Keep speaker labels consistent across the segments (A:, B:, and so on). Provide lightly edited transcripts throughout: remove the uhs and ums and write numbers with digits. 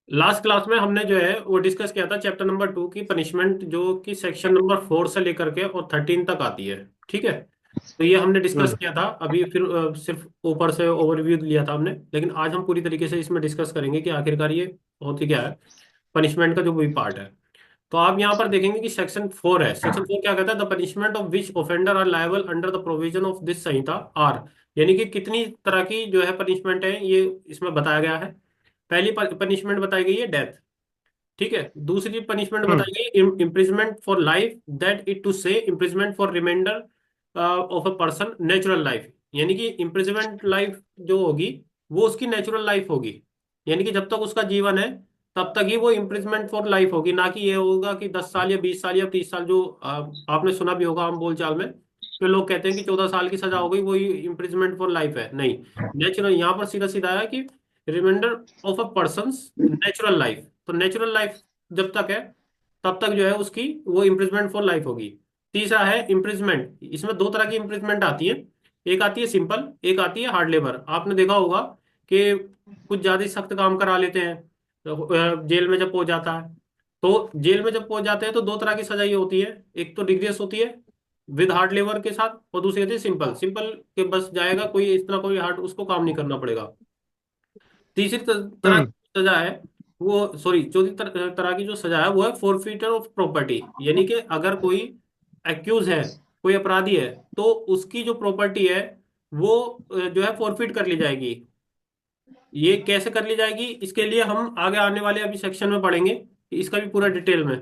A: Last class में हमने जो है वो डिस्कस किया था चैप्टर नंबर 2 की पनिशमेंट, जो कि सेक्शन नंबर 4 से लेकर के और 13 तक आती है। ठीक है, तो ये हमने डिस्कस
B: हम्म।
A: किया था अभी। फिर सिर्फ ऊपर से ओवरव्यू लिया था हमने, लेकिन आज हम पूरी तरीके से इसमें डिस्कस करेंगे कि आखिरकार ये होती क्या है, पनिशमेंट का जो भी पार्ट है। तो आप यहाँ पर देखेंगे कि सेक्शन 4 है। सेक्शन 4 क्या कहता है? The punishment of which offender are liable under the provision of this संहिता आर, यानी कि कितनी तरह की जो है पनिशमेंट है ये इसमें बताया गया है। पहली पनिशमेंट बताई गई है डेथ। ठीक है, दूसरी पनिशमेंट
B: हम्म।
A: बताई गई imprisonment for life, that it to say imprisonment for remainder of a person natural life, यानी कि इम्प्रिजमेंट लाइफ जो होगी वो उसकी नेचुरल लाइफ होगी। यानी कि जब तक उसका जीवन है तब तक ही वो इम्प्रिजमेंट फॉर लाइफ होगी, ना कि ये होगा कि 10 साल या 20 साल या 30 साल, जो आपने सुना भी होगा आम बोलचाल में कि लोग कहते हैं कि 14 साल की सजा हो गई, वही इम्प्रिजमेंट फॉर लाइफ है। नहीं, नेचुरल यहाँ पर सीधा सीधा है कि reminder of a person natural life. तो नेचुरल लाइफ जब तक है तब तक जो है उसकी वो इम्प्रिजमेंट फॉर लाइफ होगी। तीसरा है इम्प्रिजमेंट। इसमें दो तरह की इम्प्रिजमेंट आती है, एक आती है सिंपल, एक आती है हार्ड लेबर। आपने देखा होगा कि कुछ ज्यादा ही सख्त काम करा लेते हैं तो, जेल में जब पहुंच जाता है, तो जेल में जब पहुंच जाते हैं तो दो तरह की सजा ये होती है। एक तो रिग्रेस होती है विद हार्ड लेबर के साथ, और दूसरी होती है सिंपल। सिंपल के बस जाएगा, कोई इतना कोई हार्ड उसको काम नहीं करना पड़ेगा। तीसरी तरह
B: हम्म।
A: की सजा है वो, सॉरी, चौथी तरह की जो सजा है वो है फोरफीटर ऑफ प्रॉपर्टी। यानी कि अगर कोई एक्यूज है, कोई अपराधी है, तो उसकी जो प्रॉपर्टी है वो जो है फोरफीट कर ली जाएगी। ये कैसे कर ली जाएगी, इसके लिए हम आगे आने वाले अभी सेक्शन में पढ़ेंगे कि इसका भी पूरा डिटेल में।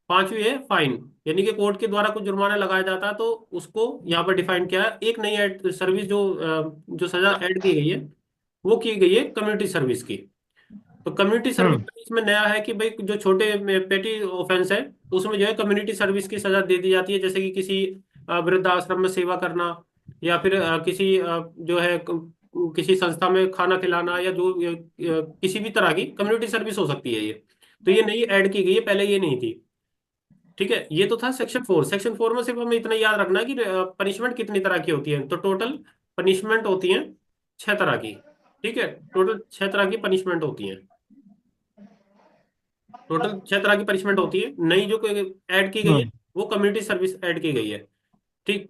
A: पांचवी है फाइन, यानी कि कोर्ट के द्वारा कुछ जुर्माना लगाया जाता है, तो उसको यहाँ पर डिफाइन किया है। एक नई सर्विस जो सजा ऐड की गई है वो की गई है कम्युनिटी सर्विस की। तो कम्युनिटी सर्विस
B: हम्म।
A: इसमें नया है कि भाई जो छोटे पेटी ऑफेंस है उसमें जो है कम्युनिटी सर्विस की सजा दे दी जाती है, जैसे कि किसी वृद्धाश्रम में सेवा करना, या फिर किसी जो है किसी संस्था में खाना खिलाना, या जो किसी भी तरह की कम्युनिटी सर्विस हो सकती है ये। तो ये नई ऐड की गई है, पहले ये नहीं थी। ठीक है, ये तो था सेक्शन 4। सेक्शन 4 में सिर्फ हमें इतना याद रखना है कि पनिशमेंट कितनी तरह की होती है। तो टोटल पनिशमेंट होती है 6 तरह की। ठीक है, टोटल 6 तरह की पनिशमेंट होती है। टोटल 6 तरह की पनिशमेंट होती है। नई जो ऐड की गई है
B: हम्म।
A: वो कम्युनिटी सर्विस ऐड की गई है। ठीक।